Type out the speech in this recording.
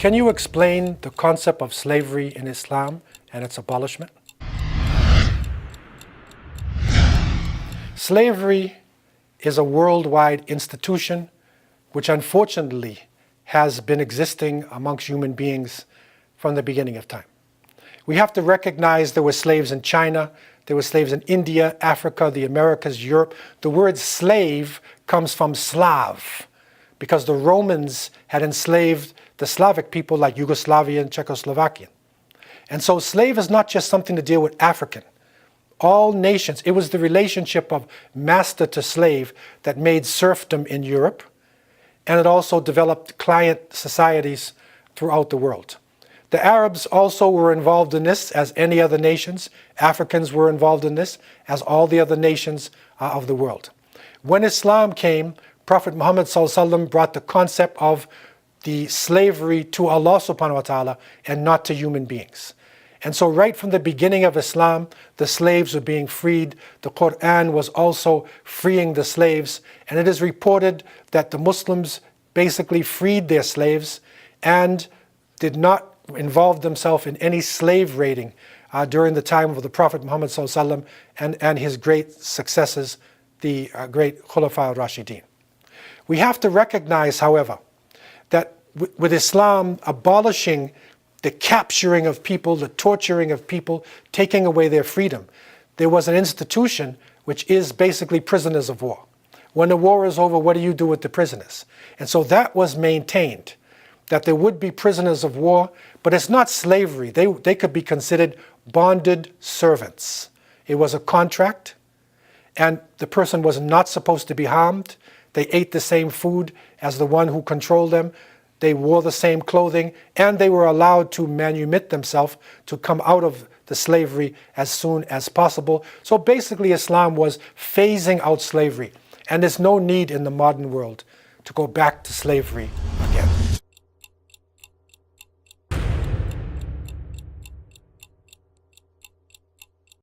Can you explain the concept of slavery in Islam and its abolishment? Slavery is a worldwide institution which unfortunately has been existing amongst human beings from the beginning of time. We have to recognize there were slaves in China, there were slaves in India, Africa, the Americas, Europe. The word slave comes from Slav, because the Romans had enslaved the Slavic people like Yugoslavia and Czechoslovakia. And so slave is not just something to deal with African. All nations, it was the relationship of master to slave that made serfdom in Europe, and it also developed client societies throughout the world. The Arabs also were involved in this, as any other nations. Africans were involved in this, as all the other nations of the world. When Islam came, Prophet Muhammad ﷺ brought the concept of the slavery to Allah subhanahu wa ta'ala and not to human beings. And so right from the beginning of Islam, the slaves were being freed. The Quran was also freeing the slaves. And it is reported that the Muslims basically freed their slaves and did not involve themselves in any slave raiding during the time of the Prophet Muhammad ﷺ and his great successors, the great Khulafa al-Rashidin. We have to recognize, however, that with Islam abolishing the capturing of people, the torturing of people, taking away their freedom, there was an institution which is basically prisoners of war. When the war is over, what do you do with the prisoners? And so that was maintained, that there would be prisoners of war, but it's not slavery. They could be considered bonded servants. It was a contract, and the person was not supposed to be harmed. They ate the same food as the one who controlled them. They wore the same clothing, and they were allowed to manumit themselves to come out of the slavery as soon as possible. So basically Islam was phasing out slavery, and there's no need in the modern world to go back to slavery